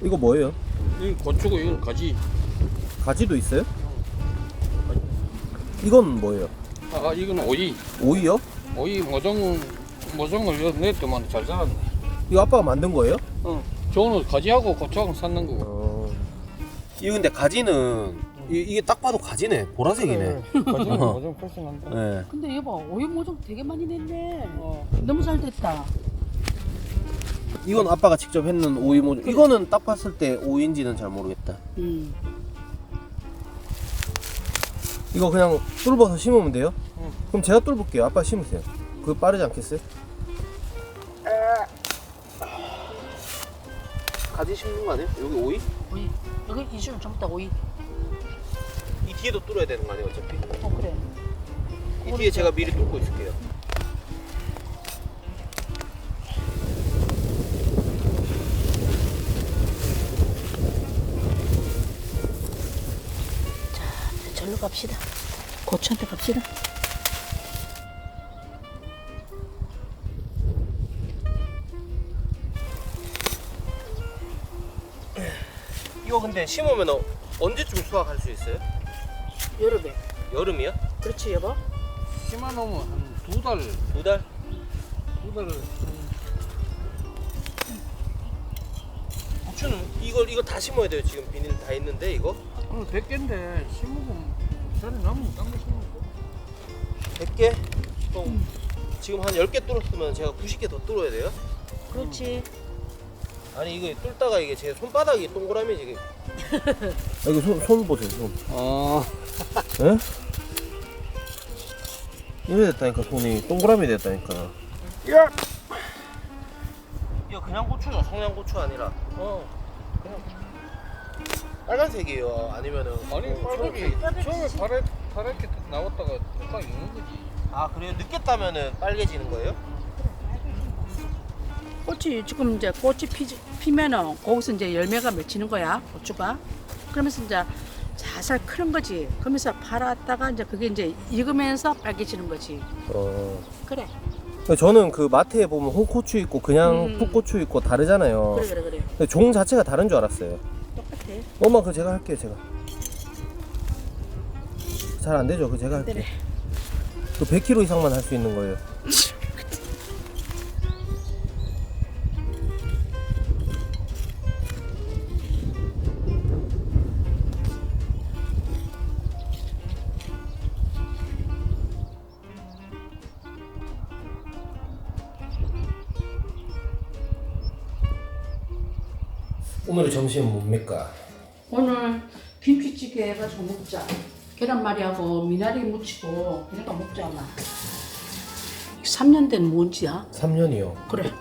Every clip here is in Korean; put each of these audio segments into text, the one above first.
이거 뭐예요? 이 고추고 이건 가지. 가지도 있어요? 이건 뭐예요? 아 이건 오이. 오이요? 오이 모종을 여기 냈더만 잘 자랐네. 이거 아빠가 만든 거예요? 저거는 가지하고 고추하고 샀는 거고. 이거 근데 가지는 이게 딱 봐도 가지네. 보라색이네. 가지는 모종 훨씬 난다. 네. 근데 여보 오이 모종 되게 많이 냈네. 너무 잘 됐다. 이건 아빠가 직접 했는 오이 모종. 이거는 딱 봤을 때 오이인지는 잘 모르겠다. 이거 그냥 뚫어서 심으면 돼요? 그럼 제가 뚫을게요. 아빠 심으세요. 그거 빠르지 않겠어요? 가지 심는 거 아니에요? 여기 오이? 오이 여기 이주는 전부 다 오이. 이 뒤에도 뚫어야 되는 거 아니에요 어차피? 그래. 이 뒤에 제가 미리 뚫고 있을게요. 절로 갑시다. 고추한테 갑시다. 이거 근데 심으면 언제쯤 수확할 수 있어요? 여름에. 여름이요? 그렇지 여보. 심어 놓으면 한 두 달. 두 달? 두 달. 고추는 이거 다 심어야 돼요. 지금 비닐 다 있는데 이거? 오늘 100개인데 심으면 자리 남으면 딴거 심어. 100개? 그럼 지금 한 10개 뚫었으면 제가 90개 더 뚫어야 돼요? 그렇지. 아니 이거 뚫다가 이게 제 손바닥이 동그라미지. 이거 손 보세요 손. 예? 이래 됐다니까 손이 동그라미 됐다니까. 야! 이거 그냥 고추죠? 성냥고추 아니라. 그냥 빨간색이에요. 아니면은 아니 초록색. 빨갛게 처음에 파랗게 나왔다가 딱 익는 거지. 아 그래요? 늦게 따면은 빨개지는 거예요? 꽃이 지금 이제 꽃이 피면은 거기서 이제 열매가 맺히는 거야 고추가. 그러면서 이제 살살 크는 거지. 그러면서 팔았다가 이제 그게 이제 익으면서 빨개지는 거지. 그래. 저는 그 마트에 보면 홍고추 있고 그냥 풋고추 있고 다르잖아요. 그래. 근데 종 자체가 다른 줄 알았어요. 똑같아. 엄마 그거 제가 할게요 제가. 잘 안 되죠? 그거 제가 할게요. 그래. 그 100kg 이상만 할 수 있는 거예요. 오늘의 점심은 뭡니까? 오늘 김치찌개 해가지고 먹자. 계란말이하고 미나리 무치고 이러니까 먹자 아마. 3년 된 뭔지야? 3년이요. 그래.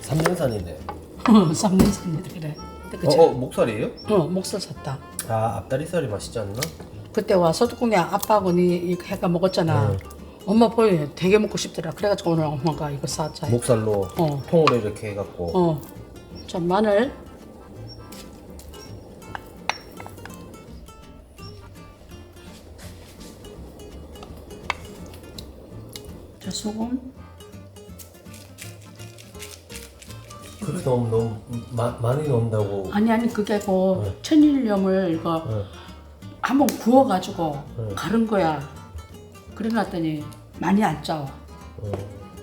3년산인데. 3년 산이다 그래. 그치? 목살이에요? 목살 샀다. 아 앞다리살이 맛있지 않나? 그때 와서 뚜껑에 아빠하고 니 이거 해가 먹었잖아. 엄마 보여 되게 먹고 싶더라. 그래가지고 오늘 엄마가 이거 샀자. 목살로 통으로 이렇게 해갖고. 자 마늘. 자 소금. 그렇게 너무 많이 넣는다고. 아니 그게 아니고 천일염을 이거 한번 구워가지고 가른 거야. 그래놨더니 많이 안 짜워.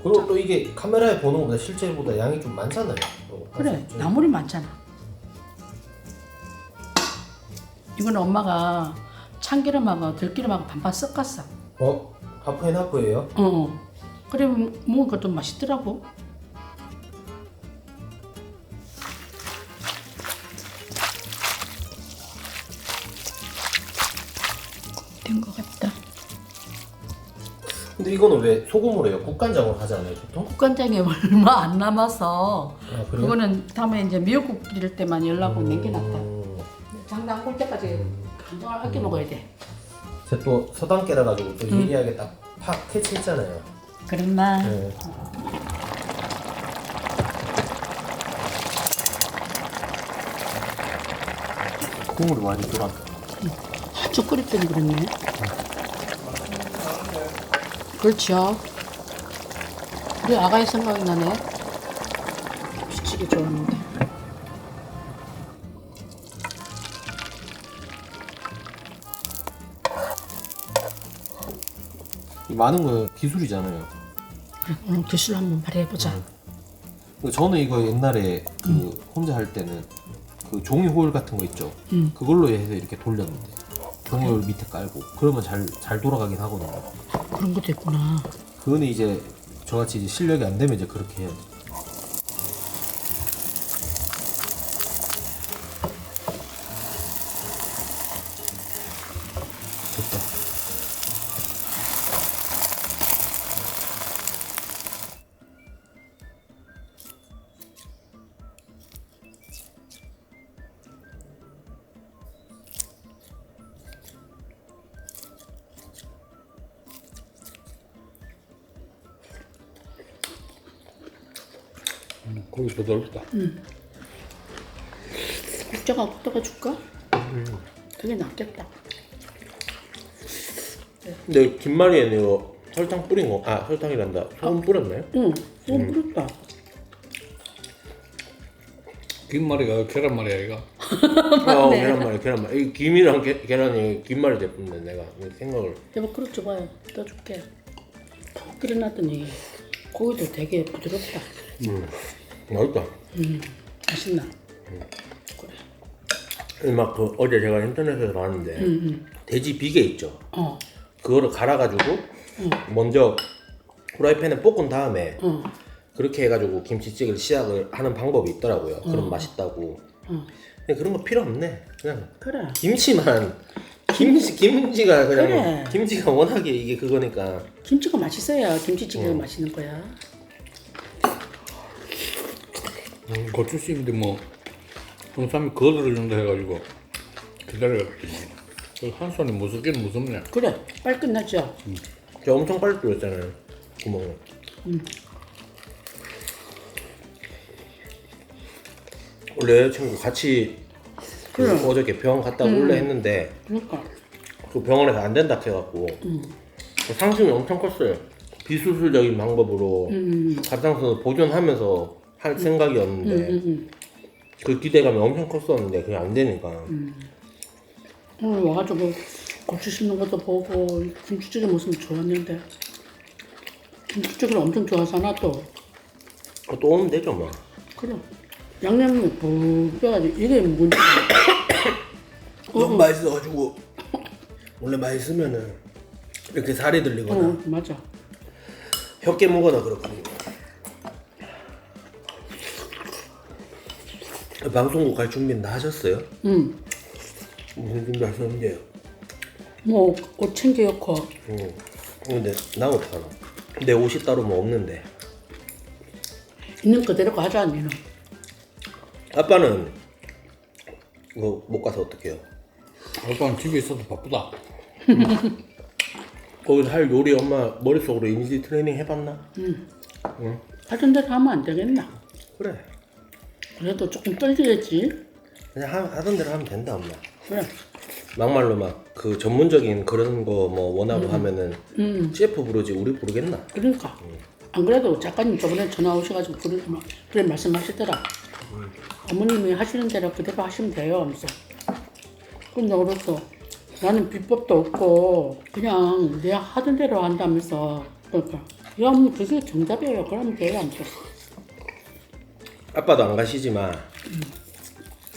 그리고 또 이게 카메라에 보는 것보다 실제보다 양이 좀 많잖아요. 그래 나물이 많잖아. 이거는 엄마가 참기름하고 들기름하고 반반 섞었어. 하프앤하프예요? 그래 먹으니까 좀 맛있더라고. 된 것 같다. 근데 이거는 왜 소금으로 해요? 국간장으로 하지 않아요 보통? 국간장이 얼마 안 남아서 그래요? 그거는 다음에 이제 미역국 끓일 때만 연락을 남겨놨다. 장난 안 올 때까지 간장을 아껴 먹어야 돼. 제가 또 서당 깨라가지고 또 예리하게 팍 캐치했잖아요. 그랬나? 네. 국물이 많이 들어왔다. 아주 끓였더니 그랬네. 그렇죠. 우리 아가의 생각이 나네. 김치찌개 좋아하는데. 이 많은 건 기술이잖아요. 그래, 오늘 기술 한번 발휘해보자. 저는 이거 옛날에 그 혼자 할 때는 그 종이 호일 같은 거 있죠. 그걸로 해서 이렇게 돌렸는데 종이 호일 밑에 깔고 그러면 잘 돌아가긴 하거든요. 그런 것도 있구나. 그거는 이제 저같이 이제 실력이 안 되면 이제 그렇게 해야지. 됐다. 고기 부드럽다. 국자가 걷다가 줄까? 그게 낫겠다. 근데 김말이에는 이거 설탕 뿌린 거, 설탕이란다. 소금 뿌렸나요? 응, 너무 부럽다. 김말이가 계란말이야 이거. 계란말이. 이 김이랑 계란이 김말이 제품인데 내가 생각을. 여보 그릇 줘봐요. 떠줄게. 푹 끓여놨더니 고기도 되게 부드럽다. 맛있다. 맛있나? 그래. 막 그 어제 제가 인터넷에서 봤는데 돼지 비계 있죠. 그거를 갈아가지고 먼저 프라이팬에 볶은 다음에 그렇게 해가지고 김치찌개를 시작을 하는 방법이 있더라고요. 그럼 맛있다고. 근데 그런 거 필요 없네. 그냥 그래. 김치만 김치가 그냥 그래. 김치가 워낙에 이게 그거니까. 김치가 맛있어야 김치찌개가 맛있는 거야. 고추씨인데 뭐 홍삼이 거들을 정도 해가지고 기다려가지고 한 손에 무섭긴 무섭네. 그래. 빨리 끝났죠? 저 엄청 빨리 뚫었잖아요. 구멍을. 원래 여자친구 같이 그 그래. 어저께 병원 갔다 올래 했는데 그러니까. 그 병원에서 안 된다 해갖고 그 상심이 엄청 컸어요. 비수술적인 방법으로 갑상선을 보존하면서 할 생각이었는데 그 기대감이 엄청 컸었는데 그게 안 되니까. 오늘 와가지고 고추 씹는 것도 보고 김치찌개 모습 좋았는데 김치찌개를 엄청 좋아하잖아 또. 또 오면 되죠 뭐. 그래. 양념이 푹 빼가지고 이게 문제야. 너무 맛있어가지고 원래 맛있으면은 이렇게 살이 들리거나 맞아. 혀 깨무거나 그렇거든요. 방송국 갈 준비는 다 하셨어요? 응. 무슨 준비 하셨는데요? 뭐 옷 챙겨놓고. 근데 나 어떡하나? 내 옷이 따로 뭐 없는데. 있는 그대로 가자 니는. 아빠는 이거 못 가서 어떡해요? 아빠는 집에 있어도 바쁘다. 거기서 할 요리 엄마 머릿속으로 이미지 트레이닝 해봤나? 하던 대로 하면 안 되겠나? 그래. 그래도 조금 떨리겠지. 그냥 하던 대로 하면 된다 엄마. 그래. 막말로 막 그 전문적인 그런 거 뭐 원하고 하면은 CF 부르지 우리 부르겠나? 그러니까. 안 그래도 작가님 저번에 전화 오셔가지고 그래 말씀하시더라. 어머님이 하시는 대로 그대로 하시면 돼요 하면서. 근데 그래서 나는 비법도 없고 그냥 내가 하던 대로 한다면서. 그러니까 야 어머니 그게 정답이에요. 그러면 돼요 하면서. 아빠도 안 가시지만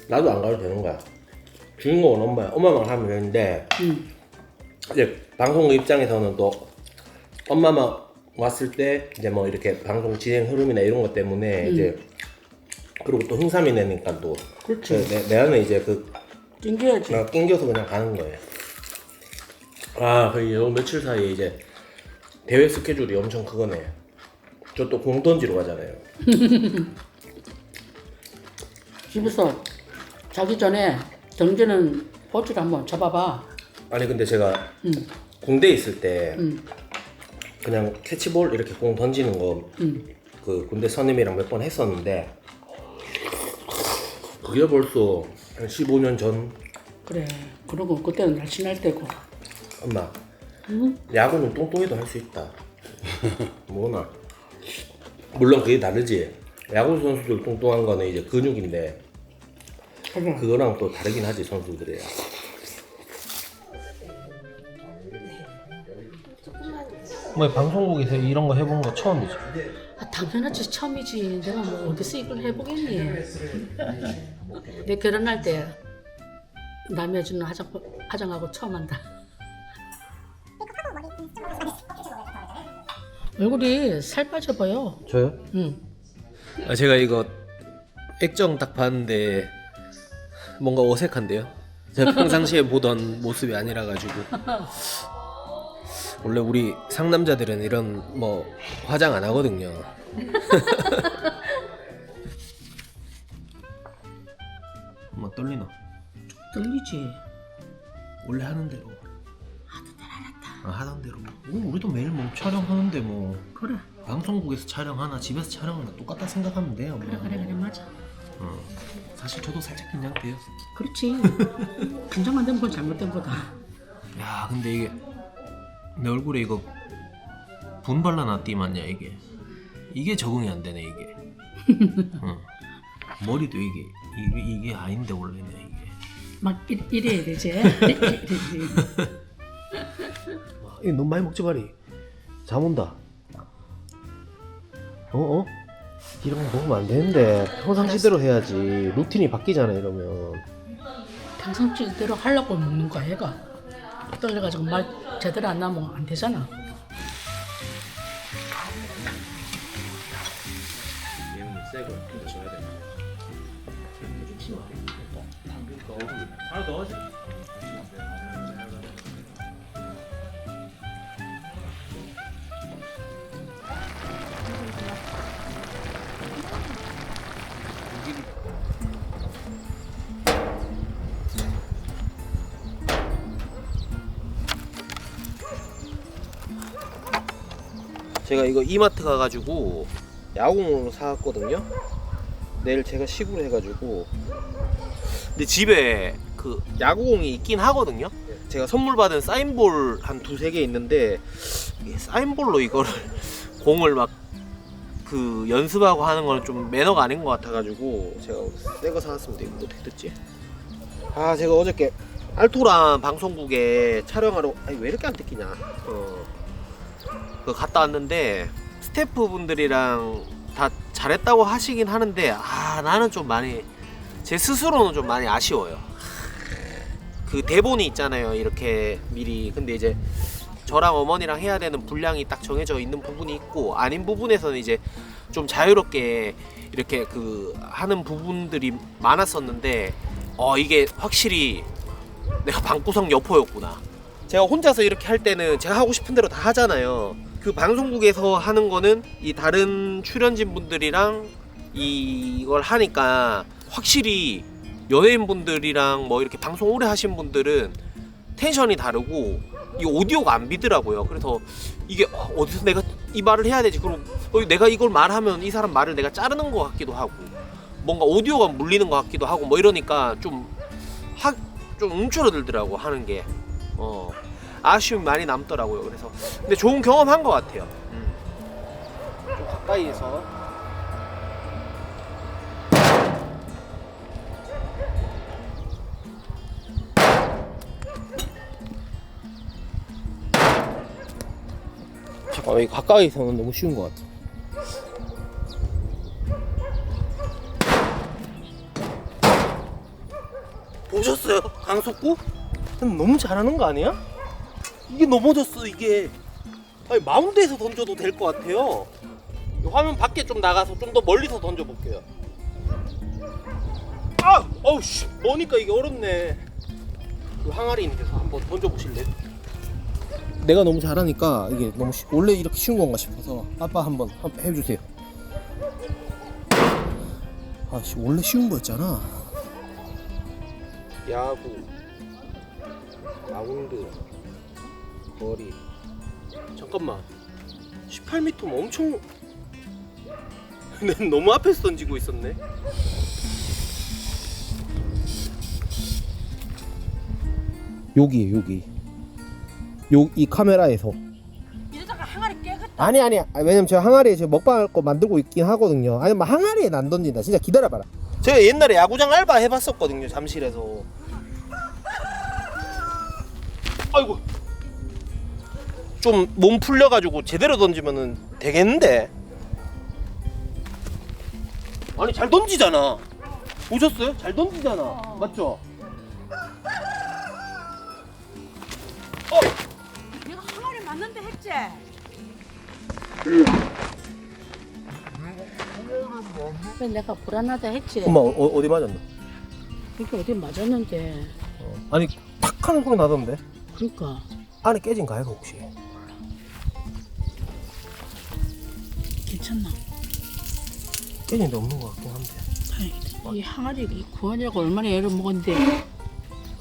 나도 안 가도 되는 거야. 주인공은 엄마야. 엄마만 하면 되는데 이제 방송국 입장에서는 또 엄마만 왔을 때 이제 뭐 이렇게 방송 진행 흐름이나 이런 것 때문에 이제 그리고 또 흥삼이 내니까 또 그렇지. 내가는 이제 그 땡겨야지. 내가 낑겨서 그냥 가는 거예요. 거의 요 며칠 사이에 이제 대회 스케줄이 엄청 그거네. 저 또 공 던지러 가잖아요. 집에서 자기 전에 던지는 포즈를 한번 잡아봐. 아니 근데 제가 군대에 있을 때 그냥 캐치볼 이렇게 공 던지는 거 그 군대 선임이랑 몇 번 했었는데 그게 벌써 한 15년 전. 그래. 그러고 그때는 날씬할 때고. 엄마 야구는 똥똥이도 할 수 있다. 뭐나 물론 그게 다르지. 야구 선수들 뚱뚱한 거는 이제 근육인데 그래. 그거랑 또 다르긴 하지 선수들이야. 뭐 방송국에서 이런 거 해본 거 처음이죠? 아, 당연하지. 처음이지. 내가 뭐 어디서 이걸 해보겠니? 내 결혼할 때 남이 해주는 화장하고 처음 한다. 얼굴이 살 빠져 보여. 저요? 응. 아, 제가 이거 액정 딱 봤는데 뭔가 어색한데요? 제가 평상시에 보던 모습이 아니라 가지고 원래 우리 상남자들은 이런 뭐 화장 안 하거든요. 뭐 떨리나? 떨리지. 원래 하는 대로. 하던 대로. 우리도 매일 뭐 촬영하는데 뭐 그래. 방송국에서 촬영하나 집에서 촬영하나 똑같다 생각하면 돼요. 그래 맞아. 사실 저도 살짝 긴장돼요. 그렇지. 긴장 안 되면 그건 잘못된 거다. 야 근데 이게 내 얼굴에 이거 분 발라놨디 맞냐 이게 적응이 안 되네 이게. 머리도 이게 아닌데 원래는 이게. 막 이래야 되지. 이거 너무 많이 먹지 마리. 잠 온다. 이런 거 먹으면 안 되는데 평상시대로 해야지. 루틴이 바뀌잖아 이러면. 평상시대로 하려고 먹는 거야 얘가. 떨려가지고 말 제대로 안 나면 안 되잖아. 얘는 새거 근데 줘야 돼. 하나 더 하지. 제가 이거 이마트 가가지고 야구공을 사왔거든요. 내일 제가 시구를 해가지고. 근데 집에 그 야구공이 있긴 하거든요. 제가 선물 받은 사인볼 한 두세 개 있는데 이게 사인볼로 이거를 공을 막 그 연습하고 하는 거는 좀 매너가 아닌 것 같아가지고 제가 새 거 사왔습니다. 이거 어떻게 듣지? 아 제가 어저께 알토란 방송국에 촬영하러 아니 왜 이렇게 안 뜯기냐 그 갔다 왔는데 스태프분들이랑 다 잘했다고 하시긴 하는데 아 나는 좀 많이 제 스스로는 좀 많이 아쉬워요. 그 대본이 있잖아요 이렇게 미리. 근데 이제 저랑 어머니랑 해야 되는 분량이 딱 정해져 있는 부분이 있고 아닌 부분에서는 이제 좀 자유롭게 이렇게 그 하는 부분들이 많았었는데 이게 확실히 내가 방구석 여포였구나. 제가 혼자서 이렇게 할 때는 제가 하고 싶은 대로 다 하잖아요. 그 방송국에서 하는 거는 이 다른 출연진 분들이랑 이걸 하니까 확실히 연예인분들이랑 뭐 이렇게 방송 오래 하신 분들은 텐션이 다르고 이 오디오가 안 비더라고요. 그래서 이게 어디서 내가 이 말을 해야 되지? 그럼 내가 이걸 말하면 이 사람 말을 내가 자르는 것 같기도 하고 뭔가 오디오가 물리는 것 같기도 하고 뭐 이러니까 좀 움츠러들더라고 하는 게. 아쉬움이 많이 남더라고요. 그래서 근데 좋은 경험한 것 같아요. 좀 가까이에서. 잠깐 이 가까이서는 너무 쉬운 것 같아. 보셨어요? 강속구? 너무 잘하는 거 아니야? 이게 넘어졌어 이게. 아니 마운드에서 던져도 될 것 같아요. 화면 밖에 좀 나가서 좀 더 멀리서 던져볼게요. 어우씨 머니까 이게 어렵네. 그 항아리 있는 데서 한번 던져보실래요? 내가 너무 잘하니까 이게 너무 원래 이렇게 쉬운 건가 싶어서 아빠 한번 해주세요. 아씨 원래 쉬운 거였잖아. 야구, 마운드, 거리. 잠깐만 18m면 엄청 난 너무 앞에서 던지고 있었네. 여기 이 카메라에서 이러다가 항아리 깨 아니 왜냐면 제가 항아리에 지금 먹방할 거 만들고 있긴 하거든요. 아니 뭐 항아리에는 안 던진다. 진짜 기다려봐라. 제가 옛날에 야구장 알바 해봤었거든요. 잠실에서. 아이고 좀 몸 풀려가지고 제대로 던지면은 되겠는데. 아니 잘 던지잖아. 보셨어요? 잘 던지잖아. 맞죠? 내가 항아리 맞는데 했지? 왜 내가 불안하다 했지? 엄마 어디 맞았나? 그러니까 어디 맞았는데. 아니 탁 하는 소리 나던데. 그러니까 안에 깨진 거 아이가 혹시? 괜찮나? 깨진 데 없는 거 같긴 한데. 다행이다. 이 항아리 이 구하려고 얼마나 애를 먹었는데.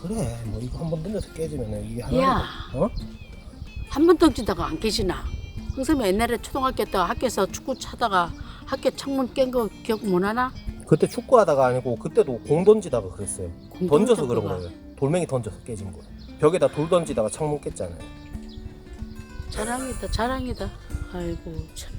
그래 뭐 이거 한번 던져서 깨지면은 이게 하나. 야. 어? 한 번 던지다가 안 깨지나? 형쌤이 옛날에 초등학교 때 학교에서 축구 차다가 학교 창문 깬 거 기억 못 하나? 그때 축구하다가 아니고 그때도 공 던지다가 그랬어요. 공 던져서 던졌던 그런 거가. 거예요. 돌멩이 던져서 깨진 거예요. 벽에다 돌 던지다가 창문 깼잖아요. 자랑이다 자랑이다. 아이고 참.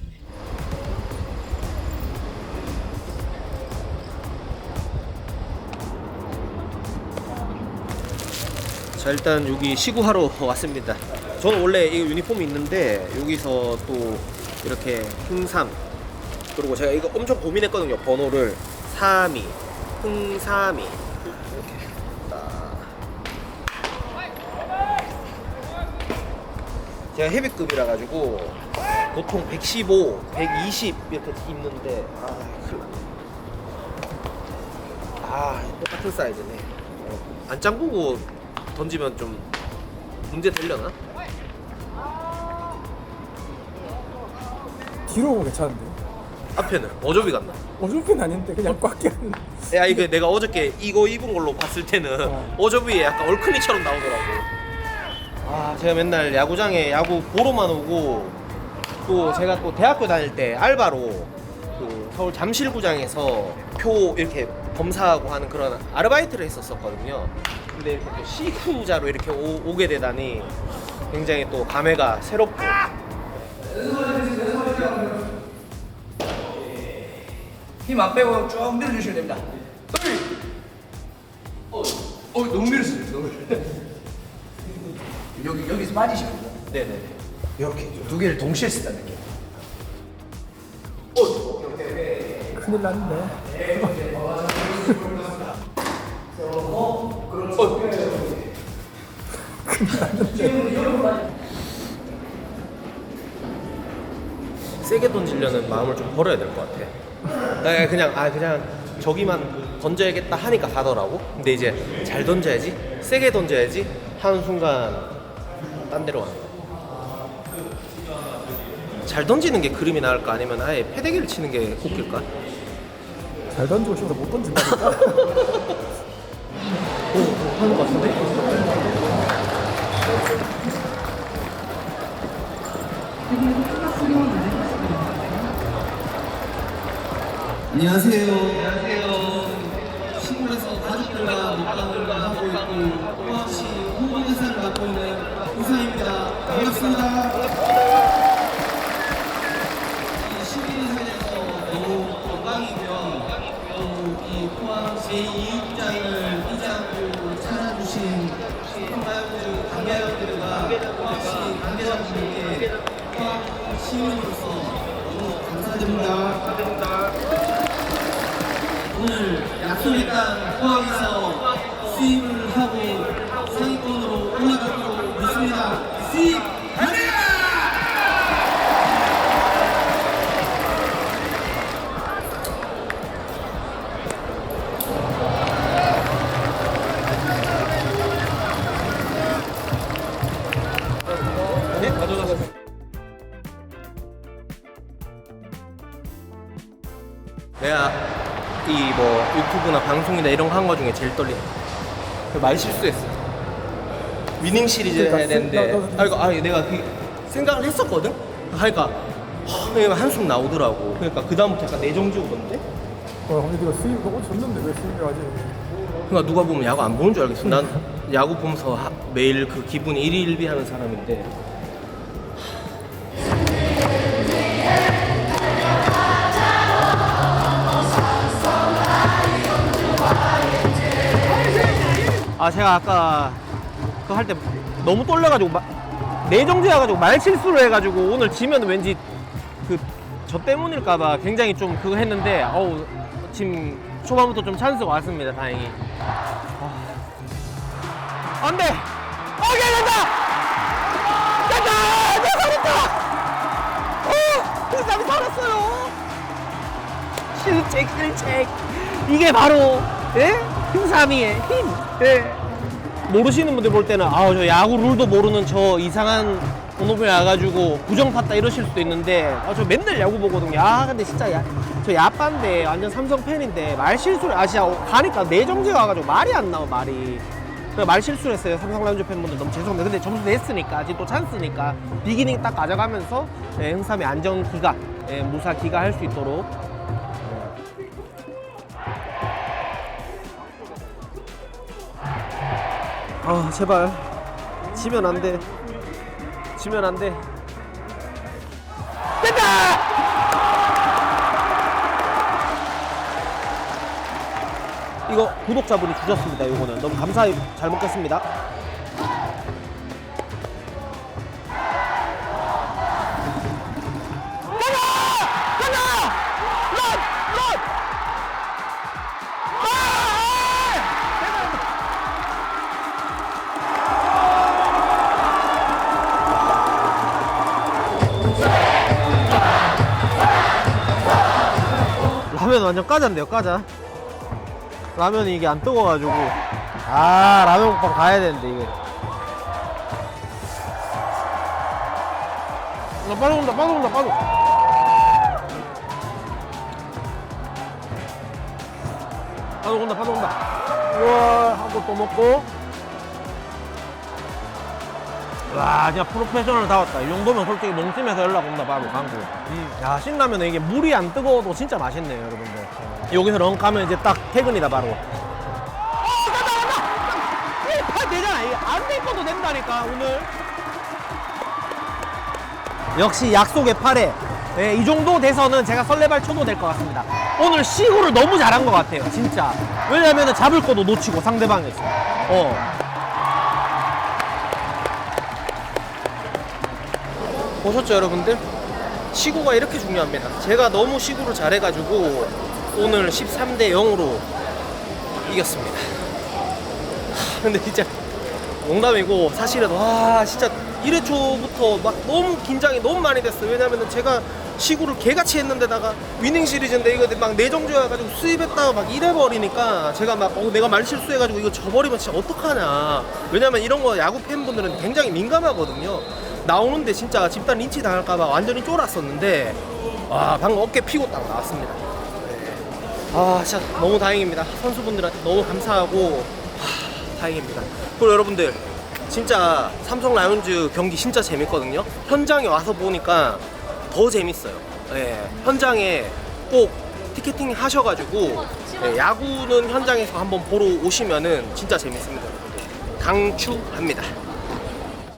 자 일단 여기 시구하러 왔습니다. 저는 원래 이 유니폼이 있는데 여기서 또 이렇게 흥삼 그리고 제가 이거 엄청 고민했거든요. 번호를 32 흥삼이 이렇게 딱. 제가 헤비급이라 가지고 보통 115, 120 이렇게 입는데 큰일 났네. 똑같은 사이즈네. 안 짱구고 던지면 좀 문제 되려나? 뒤로 오면 괜찮은데. 앞에는 어저비 같나? 어저께는 아닌데 그냥 꽉 끼는. 야 이거 내가 어저께 이거 입은 걸로 봤을 때는 어저비에 약간 얼큰이처럼 나오더라고. 제가 맨날 야구장에 야구 보러만 오고 또 제가 또 대학교 다닐 때 알바로 그 서울 잠실구장에서 표 이렇게 검사하고 하는 그런 아르바이트를 했었거든요. 근데 이렇게 또 시구자로 이렇게 오게 되다니 굉장히 또 감회가 새롭고. 힘 안 빼고 쭉 밀어주시면 됩니다. 너무 밀었어요. 너무. 여기서 빠지시면 돼요. 네네. 이렇게 두 개를 동시에 쓰다는 느낌. 큰일 났는데. 세게 던지려는 마음을 좀 버려야 될 것 같아. 그냥 저기만 던져야겠다 하니까 가더라고. 근데 이제 잘 던져야지, 세게 던져야지 하는 순간 딴 데로 가는 거야. 잘 던지는 게 그림이 나을까 아니면 아예 패대기를 치는 게 웃길까? 잘 던지고 싶어서 못 던진다니까. 하는 것 같은데? 안녕하세요. 시골에서 가족들과 먹방을 하고 있고 또다시 홍보대사를 맡고 있는 우사입니다. 반갑습니다. 이 시민사회에서 너무 영광이고요. 또 이 포항 제2입장을 잊지 않고 찾아주신 포항가요들, 관계자분들과 포항시 관계자분들께 포항 시민으로서 너무 감사드립니다. 오늘 약속에 따른 포항에서 수입을 하고 상위권으로 올라갈 거로 믿습니다. 수입 가자! 네, 가져가세요. 내가 이 뭐 유튜브나 방송이나 이런 거 한 거 중에 제일 떨리네. 말 실수했어. 위닝 시리즈 해야 되는데, 내가 그 생각을 했었거든. 하니까 한숨 나오더라고. 그러니까 그 다음부터 약간 내정지 오던데. 근데 네가 수입 너무 줬는데 왜 수입을 하지? 그러니까 누가 보면 야구 안 보는 줄 알겠어. 난 야구 보면서 매일 그 기분이 일희일비하는 사람인데. 아 제가 아까 그거 할 때 너무 떨려가지고 내정지해가지고 말 실수를 해가지고 오늘 지면 왠지 그 저 때문일까봐 굉장히 좀 그거 했는데 어우 지금 초반부터 좀 찬스가 왔습니다. 다행히. 안돼. 오케이 된다. 된다. 내가 살았다. 세상이 살았어요. 실책. 이게 바로 예? 힘삼이의 힘. 예. 모르시는 분들 볼 때는 저 야구 룰도 모르는 저 이상한 번호표에 와가지고 부정 탔다 이러실 수도 있는데 저 맨날 야구 보거든요. 근데 진짜 저 야빠인데 완전 삼성 팬인데 말 실수를 진짜 가니까 내정지가 와가지고 말이 안 나와 말이. 그래서 말 실수를 했어요. 삼성 라이온즈 팬분들 너무 죄송합니다. 근데 점수 냈으니까 지금 또 찬스니까 비기닝 딱 가져가면서 흥삼이 안정 기가 무사 기가 할 수 있도록. 제발 지면 안 돼. 됐다! 이거 구독자분이 주셨습니다. 요거는 너무 감사히 잘 먹겠습니다. 라면 완전 까자인데요, 까자. 라면이 이게 안 뜨거워가지고. 라면 먹방 가야 되는데, 이게. 빠져온다. 빠져온다. 우와, 한 번 또 먹고. 와, 진짜 프로페셔널 다웠다. 이 정도면 솔직히 농심에서 연락 온다, 바로 광고. 야, 신라면은 이게 물이 안 뜨거워도 진짜 맛있네요, 여러분들. 여기서 렁 가면 이제 딱 퇴근이다, 바로. 간다! 되잖아. 이게 안 될 것도 된다니까, 오늘. 역시 약속의 8회. 네, 이 정도 돼서는 제가 설레발 쳐도 될 것 같습니다. 오늘 시구를 너무 잘한 것 같아요, 진짜. 왜냐면은 잡을 것도 놓치고, 상대방에서. 보셨죠 여러분들? 시구가 이렇게 중요합니다. 제가 너무 시구를 잘해가지고 오늘 13대 0으로 이겼습니다. 근데 진짜 농담이고 사실은 진짜 1회 초부터 막 너무 긴장이 너무 많이 됐어요. 왜냐면은 제가 시구를 개같이 했는데다가 위닝 시리즈인데 이거 막 내정지여가지고 수입했다가 막 이래버리니까 제가 막 내가 말 실수해가지고 이거 져버리면 진짜 어떡하냐. 왜냐면 이런 거 야구 팬분들은 굉장히 민감하거든요. 나오는데 진짜 집단 린치 당할까봐 완전히 쫄았었는데 방금 어깨 피고 딱 나왔습니다. 진짜 너무 다행입니다. 선수분들한테 너무 감사하고 다행입니다. 그리고 여러분들 진짜 삼성 라이온즈 경기 진짜 재밌거든요. 현장에 와서 보니까 더 재밌어요. 현장에 꼭 티켓팅 하셔가지고 야구는 현장에서 한번 보러 오시면은 진짜 재밌습니다. 여러분들 강추합니다.